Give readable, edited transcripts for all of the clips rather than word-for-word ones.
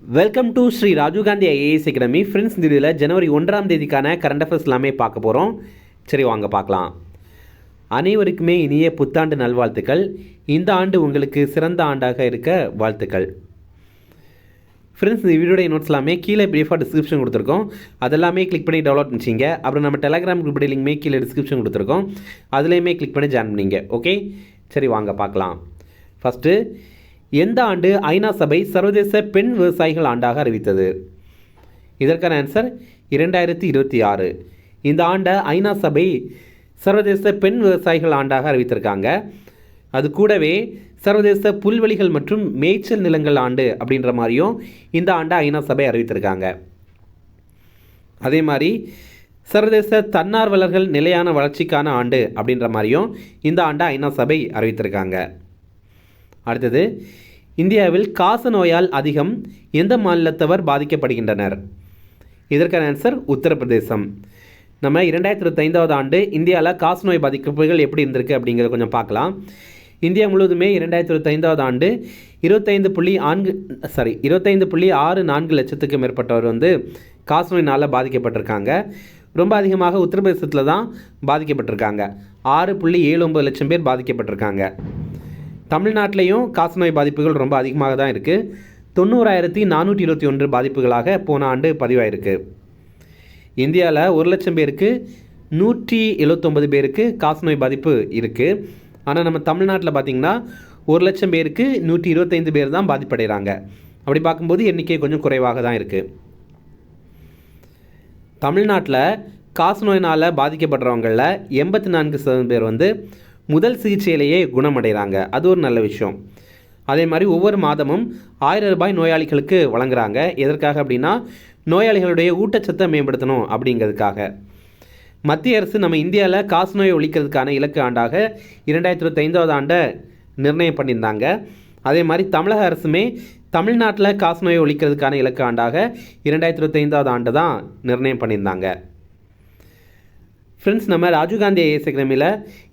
Welcome to Shri Rajiv Gandhi IAS academy. Friends, இந்த வீடியோவில் ஜனவரி 1ஆம் தேதிக்கான கரண்ட் அஃபேர்ஸ் எல்லாமே பார்க்க போகிறோம். சரி, வாங்க பார்க்கலாம். அனைவருக்குமே இனிய புத்தாண்டு நல்வாழ்த்துக்கள். இந்த ஆண்டு உங்களுக்கு சிறந்த ஆண்டாக இருக்க வாழ்த்துக்கள். ஃப்ரெண்ட்ஸ், இந்த வீடியோடைய நோட்ஸ் எல்லாமே கீழே ப்ரீஃபாக டிஸ்கிரிப்ஷன் கொடுத்துருக்கோம். அதெல்லாமே கிளிக் பண்ணி டவுன்லோட் பண்ணிச்சிங்க. அப்புறம் நம்ம டெலகிராம் குரூப் லிங்க்மே கீழே டிஸ்கிரிப்ஷன் கொடுத்துருக்கோம். அதுலேயுமே கிளிக் பண்ணி ஜாயின் பண்ணிங்க. ஓகே, சரி வாங்க பார்க்கலாம். ஃபஸ்ட்டு, எந்த ஆண்டு ஐநா சபை சர்வதேச பெண் விவசாயிகள் ஆண்டாக அறிவித்தது? இதற்கான ஆன்சர் 2026. இந்த ஆண்டை ஐநா சபை சர்வதேச பெண் விவசாயிகள் ஆண்டாக அறிவித்திருக்காங்க. அது கூடவே சர்வதேச புல்வெளிகள் மற்றும் மேய்ச்சல் நிலங்கள் ஆண்டு அப்படின்ற மாதிரியும் இந்த ஆண்டை ஐநா சபை அறிவித்திருக்காங்க. அதே மாதிரி சர்வதேச தன்னார்வலர்கள் நிலையான வளர்ச்சிக்கான ஆண்டு அப்படின்ற மாதிரியும் இந்த ஆண்டை ஐநா சபை அறிவித்திருக்காங்க. அடுத்தது, இந்தியாவில் காச நோயால் அதிகம் எந்த மாநிலத்தவர் பாதிக்கப்படுகின்றனர்? இதற்கான ஆன்சர் உத்தரப்பிரதேசம். நம்ம 2025 ஆண்டு இந்தியாவில் காச நோய் பாதிப்புகள் எப்படி இருந்திருக்கு அப்படிங்கிறத கொஞ்சம் பார்க்கலாம். இந்தியா முழுவதுமே 2025 ஆண்டு 25.64 லட்சத்துக்கு மேற்பட்டவர் காச நோயினால் பாதிக்கப்பட்டிருக்காங்க. ரொம்ப அதிகமாக உத்தரப்பிரதேசத்தில் தான் பாதிக்கப்பட்டிருக்காங்க. 6.79 லட்சம் பேர் பாதிக்கப்பட்டிருக்காங்க. தமிழ்நாட்டிலையும் காசநோய் பாதிப்புகள் ரொம்ப அதிகமாக தான் இருக்குது. 90,421 பாதிப்புகளாக போன ஆண்டு பதிவாயிருக்கு. இந்தியாவில் 1 லட்சம் பேருக்கு 179 பேருக்கு காசநோய் பாதிப்பு இருக்குது. ஆனால் நம்ம தமிழ்நாட்டில் பார்த்திங்கன்னா 1 லட்சம் பேருக்கு 125 பேர் தான் பாதிப்படைகிறாங்க. அப்படி பார்க்கும்போது எண்ணிக்கை கொஞ்சம் குறைவாக தான் இருக்குது. தமிழ்நாட்டில் காசநோயினால் பாதிக்கப்படுறவங்களில் 84% பேர் முதல் சிகிச்சையிலேயே குணமடைகிறாங்க. அது ஒரு நல்ல விஷயம். அதே மாதிரி ஒவ்வொரு மாதமும் 1000 ரூபாய் நோயாளிகளுக்கு வழங்குறாங்க. எதற்காக அப்படின்னா, நோயாளிகளுடைய ஊட்டச்சத்தை மேம்படுத்தணும் அப்படிங்கிறதுக்காக. மத்திய அரசு நம்ம இந்தியாவில் காசநோயை ஒழிக்கிறதுக்கான இலக்கு ஆண்டாக 2025 ஆண்டை நிர்ணயம் பண்ணியிருந்தாங்க. அதே மாதிரி தமிழக அரசுமே தமிழ்நாட்டில் காசநோயை ஒழிக்கிறதுக்கான இலக்கு ஆண்டாக 2025 ஆண்டு தான் நிர்ணயம் பண்ணியிருந்தாங்க. ஃப்ரெண்ட்ஸ், நம்ம ராஜீவ் காந்தி ஐஏஎஸ் அகாடமியில்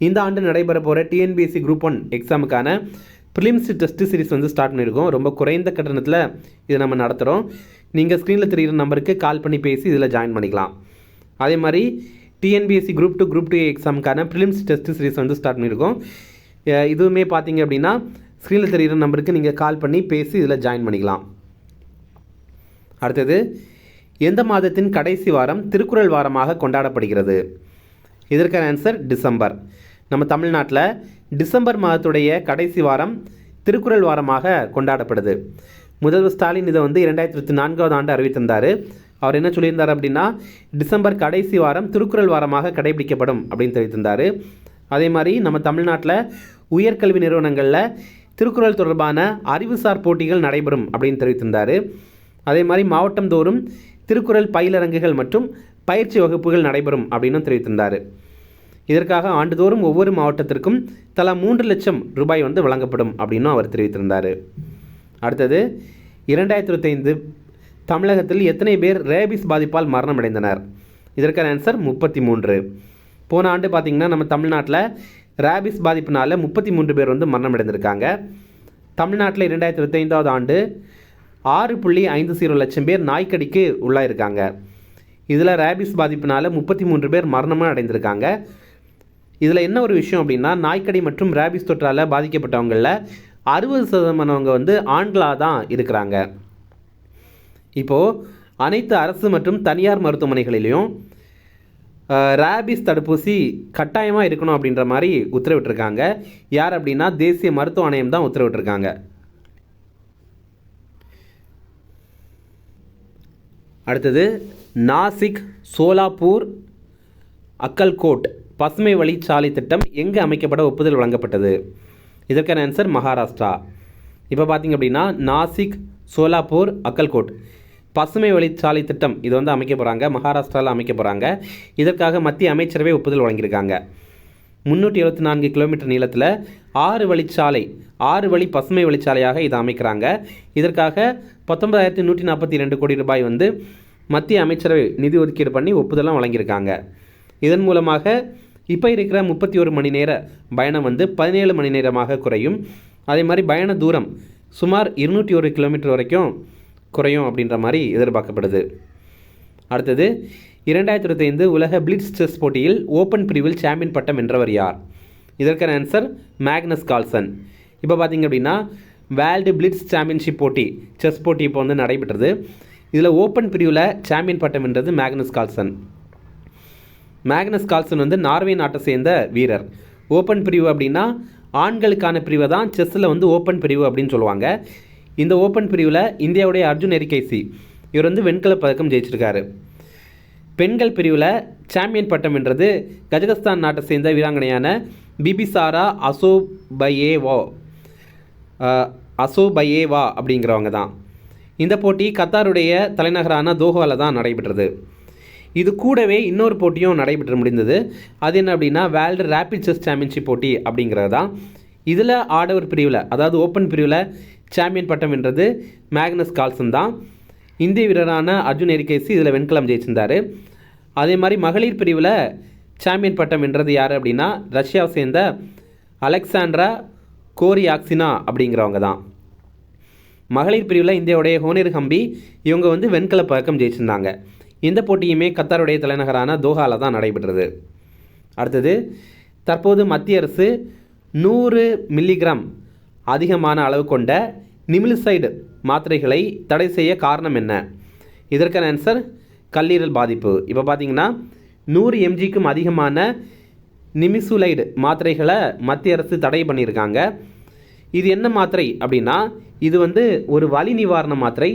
இந்த ஆண்டு நடைபெற போகிற டிஎன்பிஎஸ்சி குரூப் 1 எக்ஸாமுக்கான ப்ரிலிம்ஸ் டெஸ்ட் சீரிஸ் ஸ்டார்ட் பண்ணியிருக்கோம். ரொம்ப குறைந்த கட்டணத்தில் இதை நம்ம நடத்துகிறோம். நீங்கள் ஸ்க்ரீனில் தெரிகிற நம்பருக்கு கால் பண்ணி பேசி இதில் ஜாயின் பண்ணிக்கலாம். அதே மாதிரி டிஎன்பிஎஸ்சி குரூப் 2 எக்ஸாமுக்கான ப்ரிலிம்ஸ் டெஸ்ட் சீரிஸ் ஸ்டார்ட் பண்ணியிருக்கோம். இதுவுமே பார்த்தீங்க அப்படின்னா ஸ்க்ரீனில் தெரிகிற நம்பருக்கு நீங்கள் கால் பண்ணி பேசி இதில் ஜாயின் பண்ணிக்கலாம். அடுத்தது, எந்த மாதத்தின் கடைசி வாரம் திருக்குறள் வாரமாக கொண்டாடப்படுகிறது? இதற்கான ஆன்சர் டிசம்பர். நம்ம தமிழ்நாட்டில் டிசம்பர் மாதத்துடைய கடைசி வாரம் திருக்குறள் வாரமாக கொண்டாடப்படுது. முதல்வர் ஸ்டாலின் இதை 2024 ஆண்டு அறிவித்திருந்தார். அவர் என்ன சொல்லியிருந்தார் அப்படின்னா, டிசம்பர் கடைசி வாரம் திருக்குறள் வாரமாக கடைபிடிக்கப்படும் அப்படின்னு தெரிவித்திருந்தார். அதே மாதிரி நம்ம தமிழ்நாட்டில் உயர்கல்வி நிறுவனங்களில் திருக்குறள் தொடர்பான அறிவுசார் போட்டிகள் நடைபெறும் அப்படின்னு தெரிவித்திருந்தார். அதே மாதிரி மாவட்டம் தோறும் திருக்குறள் பயிலரங்குகள் மற்றும் பயிற்சி வகுப்புகள் நடைபெறும் அப்படின்னு தெரிவித்திருந்தார். இதற்காக ஆண்டுதோறும் ஒவ்வொரு மாவட்டத்திற்கும் தலா 3 லட்சம் ரூபாய் வழங்கப்படும் அப்படின்னு அவர் தெரிவித்திருந்தார். அடுத்தது, 2025 தமிழகத்தில் எத்தனை பேர் ரேபிஸ் பாதிப்பால் மரணமடைந்தனர்? இதற்கான ஆன்சர் 33. போன ஆண்டு பார்த்திங்கன்னா நம்ம தமிழ்நாட்டில் ரேபிஸ் பாதிப்பினால் 33 பேர் மரணமடைந்திருக்காங்க. தமிழ்நாட்டில் 2025 ஆண்டு 6.50 லட்சம் பேர் நாய்க்கடிக்கு உள்ளாயிருக்காங்க. இதில் ரேபிஸ் பாதிப்பினால் 33 பேர் மரணமாக அடைந்திருக்காங்க. இதில் என்ன ஒரு விஷயம் அப்படின்னா, நாய்க்கடி மற்றும் ரேபிஸ் தொற்றால் பாதிக்கப்பட்டவங்களில் 60% ஆண்களாக தான் இருக்கிறாங்க. இப்போது அனைத்து அரசு மற்றும் தனியார் மருத்துவமனைகளிலையும் ரேபிஸ் தடுப்பூசி கட்டாயமாக இருக்கணும் அப்படின்ற மாதிரி உத்தரவிட்டிருக்காங்க. யார் அப்படின்னா, தேசிய மருத்துவ ஆணையம் தான் உத்தரவிட்டிருக்காங்க. அடுத்தது, நாசிக், சோலாப்பூர், அக்கல்கோட் பசுமை வழிச்சாலை திட்டம் எங்கே அமைக்கப்பட ஒப்புதல் வழங்கப்பட்டது? இதற்கான ஆன்சர் மகாராஷ்டிரா. இப்போ பார்த்திங்க அப்படின்னா, நாசிக், சோலாப்பூர், அக்கல்கோட் பசுமை வழிச்சாலை திட்டம் இது அமைக்க போகிறாங்க. மகாராஷ்டிராவில் அமைக்க போகிறாங்க. இதற்காக மத்திய அமைச்சரவை ஒப்புதல் வழங்கியிருக்காங்க. 374 கிலோமீட்டர் நீளத்தில் 6 வழி பசுமை வழிச்சாலையாக இதை அமைக்கிறாங்க. இதற்காக 19,142 கோடி ரூபாய் மத்திய அமைச்சரவை நிதி ஒதுக்கீடு பண்ணி ஒப்புதலாம் வழங்கியிருக்காங்க. இதன் மூலமாக இப்போ இருக்கிற 31 மணி நேர பயணம் 17 மணி நேரமாக குறையும். அதே மாதிரி பயண தூரம் சுமார் 201 கிலோமீட்டர் வரைக்கும் குறையும் அப்படின்ற மாதிரி எதிர்பார்க்கப்படுது. அடுத்தது 2025 உலக பிளிட்ஸ் செஸ் போட்டியில் ஓப்பன் பிரிவில் சாம்பியன் பட்டம் வென்றவர் யார்? இதற்கான ஆன்சர் மேக்னஸ் கால்சன். இப்போ பார்த்திங்க அப்படின்னா வேர்ல்டு பிளிட்ஸ் சாம்பியன்ஷிப் போட்டி செஸ் போட்டி இப்போ வந்து நடைபெற்றது. இதில் ஓப்பன் பிரிவில் சாம்பியன் பட்டம் வென்றது மேக்னஸ் கால்சன். மேக்னஸ் கால்சன் வந்து நார்வே நாட்டை சேர்ந்த வீரர். ஓப்பன் பிரிவு அப்படின்னா ஆண்களுக்கான பிரிவை தான் செஸ்ஸில் வந்து ஓப்பன் பிரிவு அப்படின்னு சொல்லுவாங்க. இந்த ஓப்பன் பிரிவில் இந்தியாவுடைய அர்ஜுன் எரிகைசி இவர் வந்து வெண்கலப் பதக்கம் ஜெயிச்சிருக்காரு. பெண்கள் பிரிவில் சாம்பியன் பட்டம் வென்றது கஜகஸ்தான் நாட்டை சேர்ந்த வீராங்கனையான பிபிசாரா அசோபயேவா அப்படிங்கிறவங்க தான். இந்த போட்டி கத்தாருடைய தலைநகரான தோஹாவில் தான் நடைபெற்றது. இது கூடவே இன்னொரு போட்டியும் நடைபெற்று முடிந்தது. அது என்ன அப்படின்னா வேர்ல்டு ரேபிட் செஸ் சாம்பியன்ஷிப் போட்டி அப்படிங்கிறது தான். இதில் ஆடவர் பிரிவில் அதாவது ஓப்பன் பிரிவில் சாம்பியன் பட்டம் வென்றது மேக்னஸ் கால்சன் தான். இந்திய வீரரான அர்ஜுன் எரிகைசி இதில் வெண்கலம் ஜெயிச்சிருந்தார். அதே மாதிரி மகளிர் பிரிவில் சாம்பியன் பட்டம் வென்றது யார் அப்படின்னா ரஷ்யாவை சேர்ந்த அலெக்சாண்ட்ரா கோரியாக்சினா அப்படிங்கிறவங்க தான். மகளிர் பிரிவில் இந்தியாவுடைய ஹோனிர் ஹம்பி இவங்க வந்து வெண்கலப் பதக்கம் ஜெயிச்சிருந்தாங்க. இந்த போட்டியுமே கத்தாருடைய தலைநகரான தோஹாவில் தான் நடைபெற்றது. அடுத்தது தற்போது மத்திய அரசு 100 மில்லிகிராம் அதிகமான அளவு கொண்ட நிமிலிசைடு மாத்திரைகளை தடை செய்ய காரணம் என்ன? இதற்கான ஆன்சர் கல்லீரல் பாதிப்பு. இப்போ பார்த்தீங்கன்னா 100 mgக்கும் அதிகமான நிமிசுலைடு மாத்திரைகளை மத்திய அரசு தடை பண்ணியிருக்காங்க. இது என்ன மாத்திரை அப்படின்னா இது வந்து ஒரு வலி நிவாரண மாத்திரை.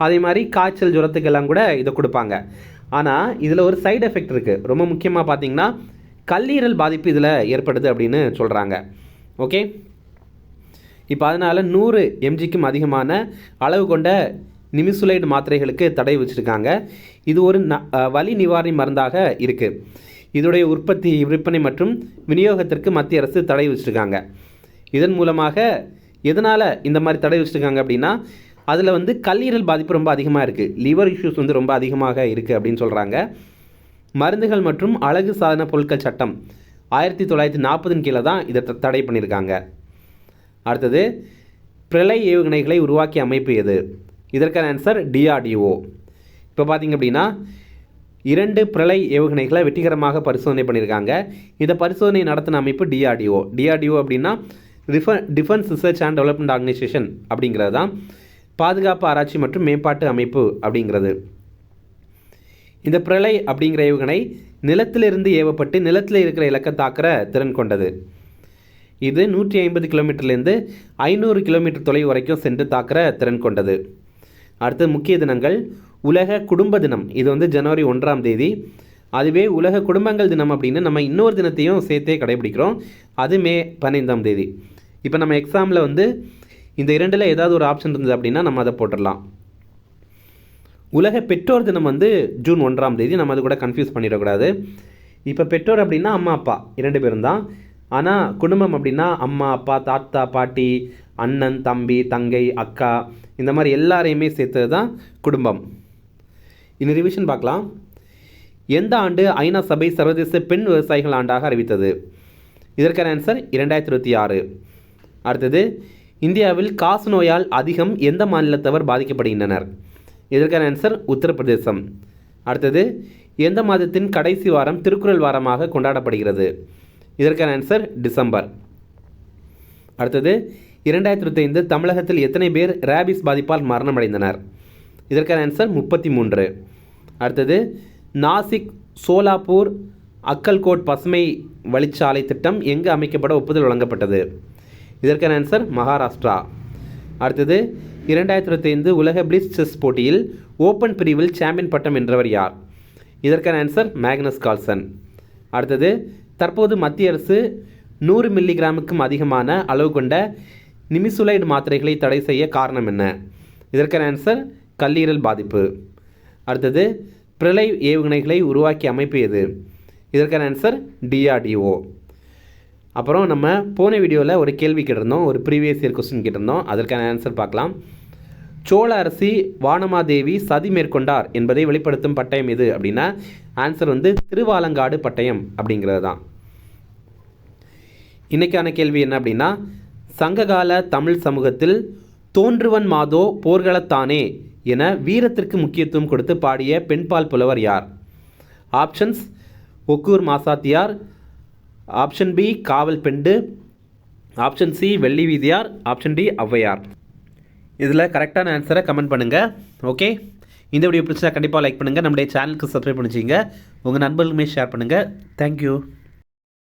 அதே மாதிரி காய்ச்சல் ஜுரத்துக்கெல்லாம் கூட இதை கொடுப்பாங்க. ஆனால் இதில் ஒரு சைடு எஃபெக்ட் இருக்குது. ரொம்ப முக்கியமாக பார்த்தீங்கன்னா கல்லீரல் பாதிப்பு இதில் ஏற்படுது அப்படின்னு சொல்கிறாங்க. ஓகே, இப்போ அதனால் 100 mgக்கும் அதிகமான அளவு கொண்ட நிமிசுலைடு மாத்திரைகளுக்கு தடை வச்சுருக்காங்க. இது ஒரு வலி நிவாரணி மருந்தாக இருக்குது. இதோடைய உற்பத்தி, விற்பனை மற்றும் விநியோகத்திற்கு மத்திய அரசு தடை வச்சுருக்காங்க. இதன் மூலமாக எதனால் இந்த மாதிரி தடை வச்சுருக்காங்க அப்படின்னா அதில் வந்து கல்லீரல் பாதிப்பு ரொம்ப அதிகமாக இருக்குது, லிவர் இஷ்யூஸ் வந்து ரொம்ப அதிகமாக இருக்குது அப்படின்னு சொல்கிறாங்க. மருந்துகள் மற்றும் அழகு சாதன பொருட்கள் சட்டம் 1940 கீழே தான் இதை தடை பண்ணியிருக்காங்க. அடுத்தது பிரளை ஏவுகணைகளை உருவாக்கிய அமைப்பு எது? இதற்கான ஆன்சர் DRDO. இப்போ பார்த்திங்க அப்படின்னா 2 பிரளை ஏவுகணைகளை வெற்றிகரமாக பரிசோதனை பண்ணியிருக்காங்க. இந்த பரிசோதனை நடத்தின அமைப்பு DRDO அப்படின்னா defence research and development organisation அப்படிங்கிறது தான். பாதுகாப்பு ஆராய்ச்சி மற்றும் மேம்பாட்டு அமைப்பு அப்படிங்கிறது. இந்த பிரளை அப்படிங்கிற ஏவுகணை நிலத்திலிருந்து ஏவப்பட்டு நிலத்தில் இருக்கிற இலக்கை தாக்குற திறன் கொண்டது. இது 150 கிலோமீட்டர்லேருந்து 500 கிலோமீட்டர் தொலைவு வரைக்கும் சென்று தாக்குற திறன் கொண்டது. அடுத்து முக்கிய தினங்கள். உலக குடும்ப தினம், இது வந்து ஜனவரி 1ஆம் தேதி. அதுவே உலக குடும்பங்கள் தினம் அப்படின்னு நம்ம இன்னொரு தினத்தையும் சேர்த்தே கடைபிடிக்கிறோம். அது மே 15ஆம் தேதி. இப்போ நம்ம எக்ஸாமில் வந்து இந்த 2ல் ஏதாவது ஒரு ஆப்ஷன் இருந்தது அப்படின்னா நம்ம அதை போட்டுடலாம். உலக பெற்றோர் தினம் வந்து ஜூன் 1ஆம் தேதி. நம்ம அது கூட கன்ஃபியூஸ் பண்ணிடக்கூடாது. இப்போ பெற்றோர் அப்படின்னா அம்மா அப்பா 2 பேரும் தான். ஆனால் குடும்பம் அப்படின்னா அம்மா அப்பா, தாத்தா பாட்டி, அண்ணன் தம்பி, தங்கை, அக்கா, இந்த மாதிரி எல்லாரையுமே சேர்த்தது தான் குடும்பம். இன்னும் ரிவிஷன் பார்க்கலாம். எந்த ஆண்டு ஐநா சபை சர்வதேச பெண் விவசாயிகள் ஆண்டாக அறிவித்தது? இதற்கான ஆன்சர் 2026. அடுத்தது இந்தியாவில் காச நோயால் அதிகம் எந்த மாநிலத்தவர் பாதிக்கப்படுகின்றனர்? இதற்கான ஆன்சர் உத்தரப்பிரதேசம். அடுத்தது எந்த மாதத்தின் கடைசி வாரம் திருக்குறள் வாரமாக கொண்டாடப்படுகிறது? இதற்கான ஆன்சர் டிசம்பர். அடுத்தது 2025 தமிழகத்தில் எத்தனை பேர் ரேபிஸ் பாதிப்பால் மரணமடைந்தனர்? இதற்கான ஆன்சர் 33. அடுத்தது நாசிக் சோலாப்பூர் அக்கல்கோட் பசுமை வழிச்சாலை திட்டம் எங்கு அமைக்கப்பட ஒப்புதல் வழங்கப்பட்டது? இதற்கான ஆன்சர் மகாராஷ்டிரா. அடுத்தது 2025 உலக பிளிட்ஸ் செஸ் போட்டியில் ஓப்பன் பிரிவில் சாம்பியன் பட்டம் வென்றவர் யார்? இதற்கான ஆன்சர் மேக்னஸ் கால்சன். அடுத்தது தற்போது மத்திய அரசு 100 மில்லிகிராமுக்கும் அதிகமான அளவு கொண்ட நிமிசுலைடு மாத்திரைகளை தடை செய்ய காரணம் என்ன? இதற்கான ஆன்சர் கல்லீரல் பாதிப்பு. அடுத்தது பிரளை ஏவுகணைகளை உருவாக்கிய அமைப்பு எது? இதற்கான ஆன்சர் DRDO. அப்புறம் நம்ம போன வீடியோவில் ஒரு கேள்வி கேட்டிருந்தோம், ஒரு ப்ரீவியஸ் இயர் கொஸ்டின் கேட்டிருந்தோம். அதற்கான ஆன்சர் பார்க்கலாம். சோழ அரசி வானமாதேவி சதி மேற்கொண்டார் என்பதை வெளிப்படுத்தும் பட்டயம் எது அப்படின்னா ஆன்சர் வந்து திருவாலங்காடு பட்டயம் அப்படிங்கிறது தான். இன்றைக்கான கேள்வி என்ன அப்படின்னா சங்ககால தமிழ் சமூகத்தில் தோன்றுவன் மாதோ போர்களத்தானே என வீரத்திற்கு முக்கியத்துவம் கொடுத்து பாடிய பெண்பால் புலவர் யார்? Options: Okkur Masathiyar, option B Kaval Pendu, option C Velli Veethiyar, option D Avvaiyar. இதில் கரெக்டான ஆன்சரை கமெண்ட் பண்ணுங்கள். ஓகே, இந்த வீடியோ பிடிச்சா கண்டிப்பாக லைக் பண்ணுங்கள். நம்முடைய சேனலுக்கு சப்ஸ்கிரைப் பண்ணிச்சிங்க. உங்கள் நண்பர்களுமே ஷேர் பண்ணுங்கள். தேங்க்யூ.